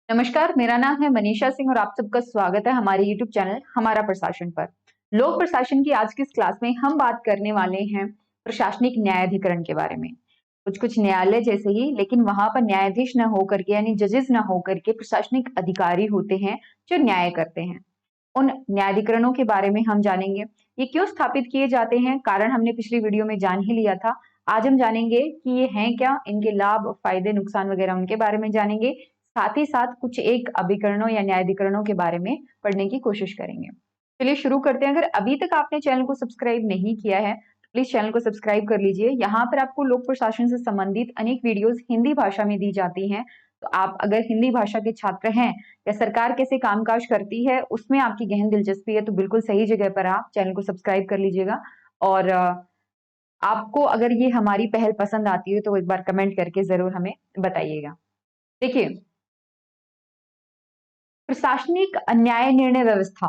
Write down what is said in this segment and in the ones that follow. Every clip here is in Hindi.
नमस्कार, मेरा नाम है मनीषा सिंह और आप सबका स्वागत है हमारे YouTube चैनल हमारा प्रशासन पर। लोक प्रशासन की आज की इस क्लास में हम बात करने वाले हैं प्रशासनिक न्यायाधिकरण के बारे में। कुछ-कुछ न्यायालय जैसे ही, लेकिन वहां पर न्यायाधीश न होकर के यानी जजेस न होकर के प्रशासनिक अधिकारी होते हैं जो न्याय करते हैं। उन न्यायाधिकरणों के बारे में हम जानेंगे। ये क्यों स्थापित किए जाते हैं, कारण हमने पिछली वीडियो में जान ही लिया था। आज हम जानेंगे कि ये हैं क्या, इनके लाभ, फायदे, नुकसान वगैरह उनके बारे में जानेंगे। साथ ही साथ कुछ एक अभिकरणों या न्यायाधिकरणों के बारे में पढ़ने की कोशिश करेंगे। चलिए शुरू करते हैं। अगर अभी तक आपने चैनल को सब्सक्राइब नहीं किया है, प्लीज चैनल को सब्सक्राइब कर लीजिए। यहाँ पर आपको लोक प्रशासन से संबंधित अनेक वीडियोस हिंदी भाषा में दी जाती हैं। तो आप अगर हिंदी भाषा के छात्र हैं या सरकार कैसे कामकाज करती है उसमें आपकी गहन दिलचस्पी है, तो बिल्कुल सही जगह पर आप चैनल को सब्सक्राइब कर लीजिएगा। और आपको अगर ये हमारी पहल पसंद आती है तो एक बार कमेंट करके जरूर हमें बताइएगा। देखिए, प्रशासनिक न्याय निर्णय व्यवस्था,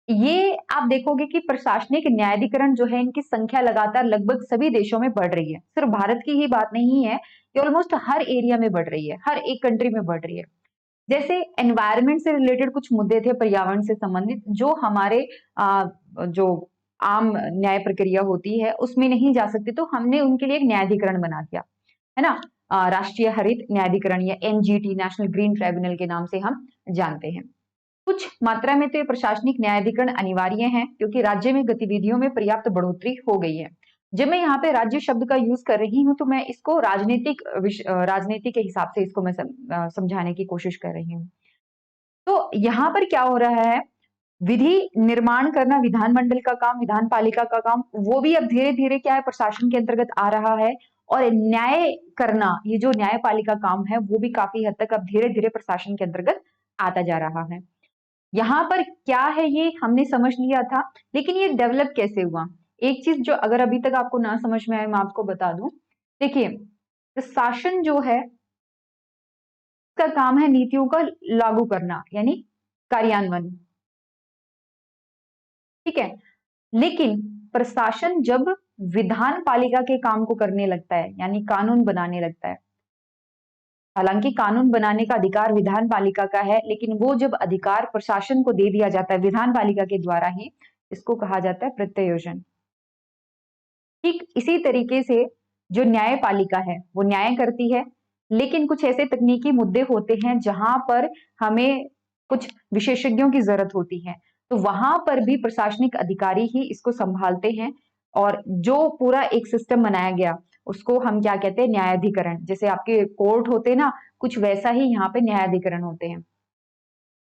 ये आप देखोगे कि प्रशासनिक न्यायाधिकरण जो है इनकी संख्या लगातार लगभग सभी देशों में बढ़ रही है। सिर्फ भारत की ही बात नहीं है, ये ऑलमोस्ट हर एरिया में बढ़ रही है, हर एक कंट्री में बढ़ रही है। जैसे एनवायरनमेंट से रिलेटेड कुछ मुद्दे थे, पर्यावरण से संबंधित, जो हमारे जो आम न्याय प्रक्रिया होती है उसमें नहीं जा सकती, तो हमने उनके लिए एक न्यायाधिकरण बना दिया, है ना। राष्ट्रीय हरित न्यायाधिकरण या एनजीटी, नेशनल ग्रीन ट्राइब्यूनल के नाम से हम जानते हैं। कुछ मात्रा में तो ये प्रशासनिक न्यायाधिकरण अनिवार्य हैं क्योंकि राज्य में गतिविधियों में पर्याप्त बढ़ोतरी हो गई है। जब मैं यहाँ पे राज्य शब्द का यूज कर रही हूँ तो मैं इसको राजनीति के हिसाब से इसको मैं समझाने की कोशिश कर रही हूँ। तो यहाँ पर क्या हो रहा है, विधि निर्माण करना विधानमंडल का काम, विधान पालिका का काम, वो भी अब धीरे धीरे क्या है, प्रशासन के अंतर्गत आ रहा है। और न्याय करना, ये जो न्यायपालिका काम है वो भी काफी हद तक अब धीरे धीरे प्रशासन के अंतर्गत आता जा रहा है। यहाँ पर क्या है ये हमने समझ लिया था, लेकिन ये डेवलप कैसे हुआ, एक चीज जो अगर अभी तक आपको ना समझ में आए मैं आपको बता दूं। देखिए, प्रशासन जो है उसका काम है नीतियों का लागू करना यानी कार्यान्वयन, ठीक है। लेकिन प्रशासन जब विधान पालिका के काम को करने लगता है यानी कानून बनाने लगता है, हालांकि कानून बनाने का अधिकार विधान पालिका का है, लेकिन वो जब अधिकार प्रशासन को दे दिया जाता है विधान पालिका के द्वारा ही, इसको कहा जाता है प्रत्यायोजन। ठीक इसी तरीके से जो न्यायपालिका है वो न्याय करती है, लेकिन कुछ ऐसे तकनीकी मुद्दे होते हैं जहां पर हमें कुछ विशेषज्ञों की जरूरत होती है, तो वहां पर भी प्रशासनिक अधिकारी ही इसको संभालते हैं। और जो पूरा एक सिस्टम बनाया गया उसको हम क्या कहते हैं, न्यायाधिकरण। जैसे आपके कोर्ट होते हैं ना, कुछ वैसा ही यहाँ पे न्यायाधिकरण होते हैं।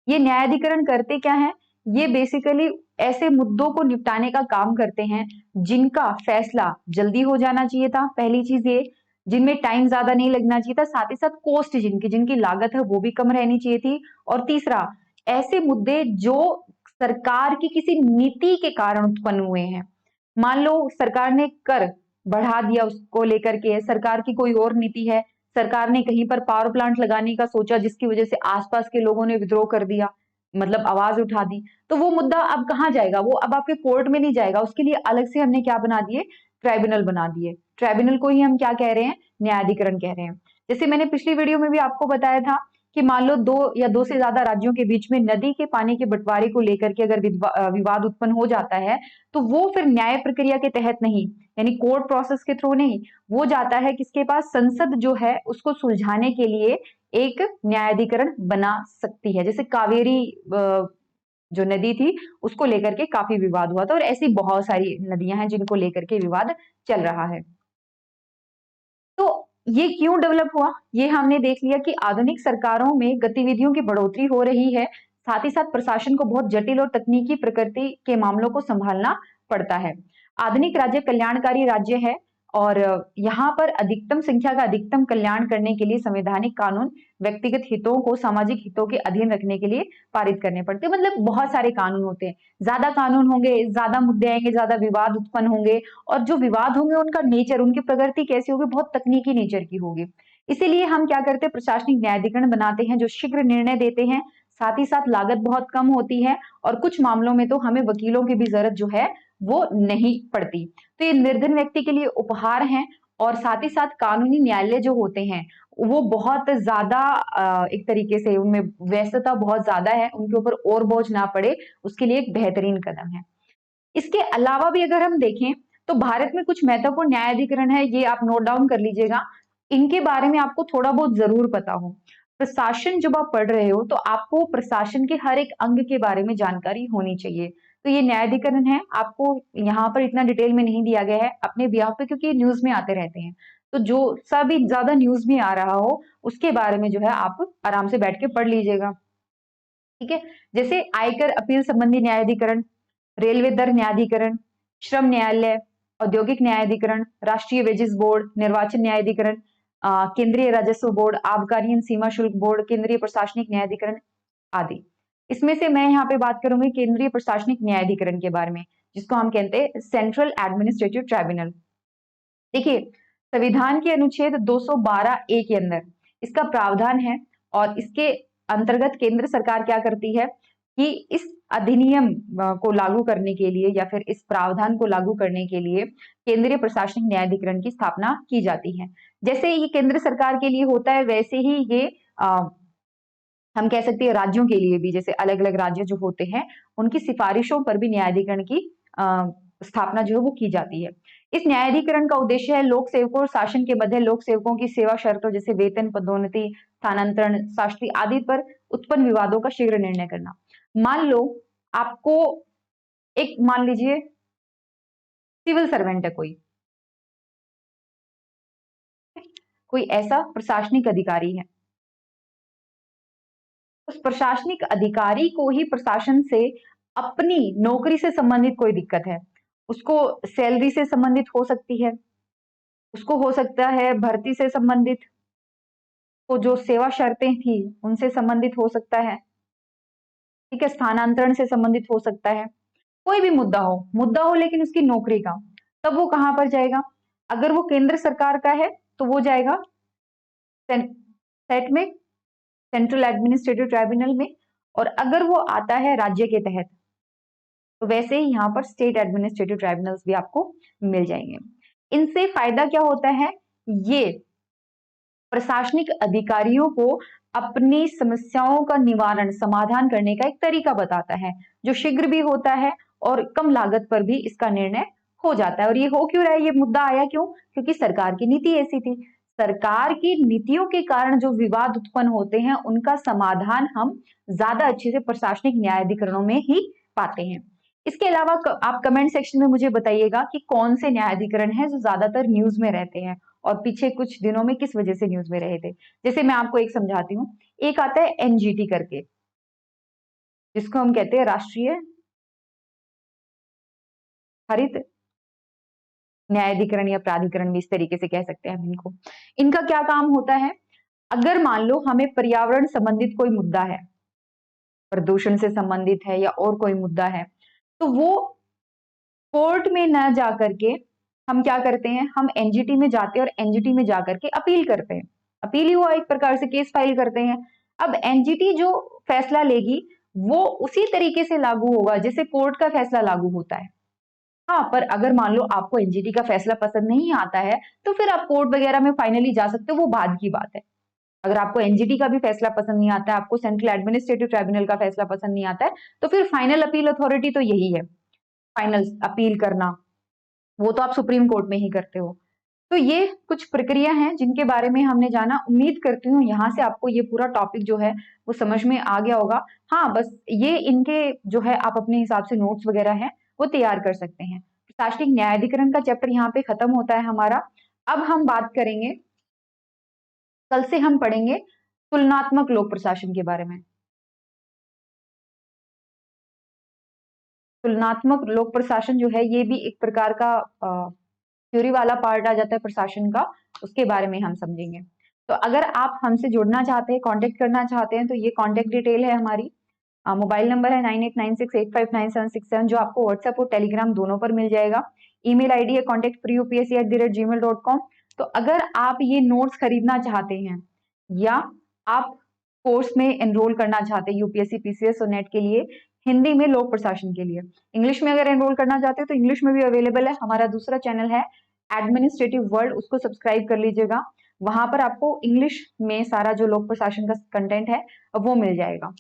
ये न्यायाधिकरण करते क्या है, ये बेसिकली ऐसे मुद्दों को निपटाने का काम करते हैं जिनका फैसला जल्दी हो जाना चाहिए था, पहली चीज ये, जिनमें टाइम ज्यादा नहीं लगना चाहिए था, साथ ही साथ कॉस्ट जिनकी जिनकी लागत है वो भी कम रहनी चाहिए थी। और तीसरा, ऐसे मुद्दे जो सरकार की किसी नीति के कारण उत्पन्न हुए हैं। मान लो सरकार ने कर बढ़ा दिया, उसको लेकर के सरकार की कोई और नीति है, सरकार ने कहीं पर पावर प्लांट लगाने का सोचा जिसकी वजह से आसपास के लोगों ने विद्रोह कर दिया, मतलब आवाज उठा दी, तो वो मुद्दा अब कहाँ जाएगा, वो अब आपके कोर्ट में नहीं जाएगा, उसके लिए अलग से हमने क्या बना दिए, ट्राइब्यूनल बना दिए। ट्राइब्यूनल को ही हम क्या कह रहे हैं, न्यायाधिकरण कह रहे हैं। जैसे मैंने पिछली वीडियो में भी आपको बताया था कि मान लो दो या दो से ज्यादा राज्यों के बीच में नदी के पानी के बंटवारे को लेकर के अगर विवाद उत्पन्न हो जाता है, तो वो फिर न्याय प्रक्रिया के तहत नहीं, यानी कोर्ट प्रोसेस के थ्रू नहीं, वो जाता है किसके पास, संसद जो है उसको सुलझाने के लिए एक न्यायाधिकरण बना सकती है। जैसे कावेरी जो नदी थी उसको लेकर के काफी विवाद हुआ था, और ऐसी बहुत सारी नदियां हैं जिनको लेकर के विवाद चल रहा है। तो ये क्यों डेवलप हुआ, ये हमने देख लिया कि आधुनिक सरकारों में गतिविधियों की बढ़ोतरी हो रही है, साथ ही साथ प्रशासन को बहुत जटिल और तकनीकी प्रकृति के मामलों को संभालना पड़ता है। आधुनिक राज्य कल्याणकारी राज्य है, और यहाँ पर अधिकतम संख्या का अधिकतम कल्याण करने के लिए संवैधानिक कानून व्यक्तिगत हितों को सामाजिक हितों के अधीन रखने के लिए पारित करने पड़ते हैं। मतलब बहुत सारे कानून होते हैं, ज्यादा कानून होंगे ज्यादा मुद्दे आएंगे, ज्यादा विवाद उत्पन्न होंगे, और जो विवाद होंगे उनका नेचर, उनकी प्रकृति कैसी होगी, बहुत तकनीकी नेचर की होगी। इसीलिए हम क्या करते हैं, प्रशासनिक न्यायाधिकरण बनाते हैं जो शीघ्र निर्णय देते हैं, साथ ही साथ लागत बहुत कम होती है, और कुछ मामलों में तो हमें वकीलों की भी जरूरत जो है वो नहीं पड़ती। तो ये निर्धन व्यक्ति के लिए उपहार हैं, और साथ ही साथ कानूनी न्यायालय जो होते हैं वो बहुत ज्यादा एक तरीके से उनमें व्यस्तता बहुत ज्यादा है, उनके ऊपर और बोझ ना पड़े, उसके लिए एक बेहतरीन कदम है। इसके अलावा भी अगर हम देखें तो भारत में कुछ महत्वपूर्ण न्यायाधिकरण है, ये आप नोट डाउन कर लीजिएगा। इनके बारे में आपको थोड़ा बहुत जरूर पता हो। प्रशासन जब आप पढ़ रहे हो तो आपको प्रशासन के हर एक अंग के बारे में जानकारी होनी चाहिए। तो ये न्यायाधिकरण है, आपको यहाँ पर इतना डिटेल में नहीं दिया गया है अपने बिहाफ पे, क्योंकि न्यूज में आते रहते हैं। तो जो सभी ज्यादा न्यूज में आ रहा हो उसके बारे में जो है आप आराम से बैठ के पढ़ लीजिएगा। ठीक है, जैसे आयकर अपील संबंधी न्यायाधिकरण, रेलवे दर न्यायाधिकरण, श्रम न्यायालय, औद्योगिक न्यायाधिकरण, राष्ट्रीय वेजेस बोर्ड, निर्वाचन न्यायाधिकरण, केंद्रीय राजस्व बोर्ड, आबकारी सीमा शुल्क बोर्ड, केंद्रीय प्रशासनिक न्यायाधिकरण आदि। इसमें से मैं यहाँ पे बात करूंगी केंद्रीय प्रशासनिक न्यायाधिकरण के बारे में, जिसको हम कहते हैं सेंट्रल एडमिनिस्ट्रेटिव ट्राइब्यूनल। देखिए, संविधान के अनुच्छेद 212 ए के अंदर इसका प्रावधान है, और इसके अंतर्गत केंद्र सरकार क्या करती है कि इस अधिनियम को लागू करने के लिए या फिर इस प्रावधान को लागू करने के लिए केंद्रीय प्रशासनिक न्यायाधिकरण की स्थापना की जाती है। जैसे ये केंद्र सरकार के लिए होता है, वैसे ही ये हम कह सकते हैं राज्यों के लिए भी, जैसे अलग अलग राज्य जो होते हैं उनकी सिफारिशों पर भी न्यायाधिकरण की स्थापना जो है वो की जाती है। इस न्यायाधिकरण का उद्देश्य है लोक सेवकों और शासन के मध्य लोक सेवकों की सेवा शर्तों जैसे वेतन, पदोन्नति, स्थानांतरण, शास्त्री आदि पर उत्पन्न विवादों का शीघ्र निर्णय करना। मान लो आपको एक, मान लीजिए सिविल सर्वेंट है कोई ऐसा प्रशासनिक अधिकारी है, उस प्रशासनिक अधिकारी को ही प्रशासन से अपनी नौकरी से संबंधित कोई दिक्कत है, उसको सैलरी से संबंधित हो सकती है, उसको हो सकता है भर्ती से संबंधित, तो जो सेवा शर्तें थी उनसे संबंधित हो सकता है, ठीक है, स्थानांतरण से संबंधित हो सकता है, कोई भी मुद्दा हो लेकिन उसकी नौकरी का, तब वो कहां पर जाएगा? अगर वो केंद्र सरकार का है तो वो जाएगा सेट में, सेंट्रल एडमिनिस्ट्रेटिव ट्राइब्यूनल में, और अगर वो आता है राज्य के तहत तो वैसे ही यहाँ पर स्टेट एडमिनिस्ट्रेटिव ट्राइब्यूनल्स भी आपको मिल जाएंगे। इनसे फायदा क्या होता है? ये प्रशासनिक अधिकारियों को अपनी समस्याओं का निवारण, समाधान करने का एक तरीका बताता है, जो शीघ्र भी होता है और कम लागत पर भी इसका निर्णय हो जाता है। और ये हो क्यों रहा है, ये मुद्दा आया क्यों? क्योंकि सरकार की नीति ऐसी थी। सरकार की नीतियों के कारण जो विवाद उत्पन्न होते हैं उनका समाधान हम ज्यादा अच्छे से प्रशासनिक न्यायाधिकरणों में ही पाते हैं। इसके अलावा आप कमेंट सेक्शन में मुझे बताइएगा कि कौन से न्यायाधिकरण हैं जो ज्यादातर न्यूज में रहते हैं और पीछे कुछ दिनों में किस वजह से न्यूज में रहे थे। जैसे मैं आपको एक समझाती हूँ, एक आता है एनजीटी करके, जिसको हम कहते हैं राष्ट्रीय हरित न्यायाधिकरण या प्राधिकरण भी इस तरीके से कह सकते हैं हम इनको। इनका क्या काम होता है? अगर मान लो हमें पर्यावरण संबंधित कोई मुद्दा है, प्रदूषण से संबंधित है या और कोई मुद्दा है, तो वो कोर्ट में न जाकर के हम क्या करते हैं, हम एनजीटी में जाते हैं और एनजीटी में जाकर के अपील करते हैं। अपील ही हुआ एक प्रकार से, केस फाइल करते हैं। अब एनजीटी जो फैसला लेगी वो उसी तरीके से लागू होगा जैसे कोर्ट का फैसला लागू होता है। हाँ, पर अगर मान लो आपको एनजीटी का फैसला पसंद नहीं आता है तो फिर आप कोर्ट वगैरह में फाइनली जा सकते हो, वो बाद की बात है। अगर आपको एनजीटी का भी फैसला पसंद नहीं आता है, आपको सेंट्रल एडमिनिस्ट्रेटिव ट्राइब्यूनल का फैसला पसंद नहीं आता है, तो फिर फाइनल अपील अथॉरिटी तो यही है, फाइनल अपील करना, वो तो आप सुप्रीम कोर्ट में ही करते हो। तो ये कुछ प्रक्रिया हैं जिनके बारे में हमने जाना। उम्मीद करती हूँ यहाँ से आपको ये पूरा टॉपिक जो है वो समझ में आ गया होगा। हाँ, बस ये इनके जो है आप अपने हिसाब से नोट्स वगैरह हैं वो तैयार कर सकते हैं। प्रशासनिक न्यायाधिकरण का चैप्टर यहाँ पे खत्म होता है हमारा। अब हम बात करेंगे, कल से हम पढ़ेंगे तुलनात्मक लोक प्रशासन के बारे में। तुलनात्मक लोक प्रशासन जो है ये भी एक प्रकार का थ्योरी वाला पार्ट आ जाता है प्रशासन का, उसके बारे में हम समझेंगे। तो अगर आप हमसे जुड़ना चाहते हैं, कांटेक्ट करना चाहते हैं, तो ये कांटेक्ट डिटेल है हमारी। मोबाइल नंबर है 9896859767, जो आपको व्हाट्सएप और टेलीग्राम दोनों पर मिल जाएगा। ईमेल आईडी है contactpreupsc@gmail.com। तो अगर आप ये नोट्स खरीदना चाहते हैं या आप कोर्स में एनरोल करना चाहते हैं यूपीएससी, पीसीएस और नेट के लिए, हिंदी में लोक प्रशासन के लिए, इंग्लिश में अगर एनरोल करना चाहते हो तो इंग्लिश में भी अवेलेबल है। हमारा दूसरा चैनल है एडमिनिस्ट्रेटिव वर्ल्ड, उसको सब्सक्राइब कर लीजिएगा। वहां पर आपको इंग्लिश में सारा जो लोक प्रशासन का कंटेंट है वो मिल जाएगा।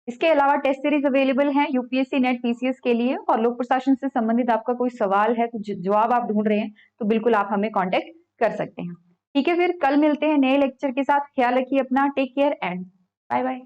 इसके अलावा टेस्ट सीरीज अवेलेबल है यूपीएससी नेट पीसीएस के लिए, और लोक प्रशासन से संबंधित आपका कोई सवाल है, कुछ जवाब आप ढूंढ रहे हैं, तो बिल्कुल आप हमें कांटेक्ट कर सकते हैं। ठीक है, फिर कल मिलते हैं नए लेक्चर के साथ। ख्याल रखिए अपना, take care and bye bye.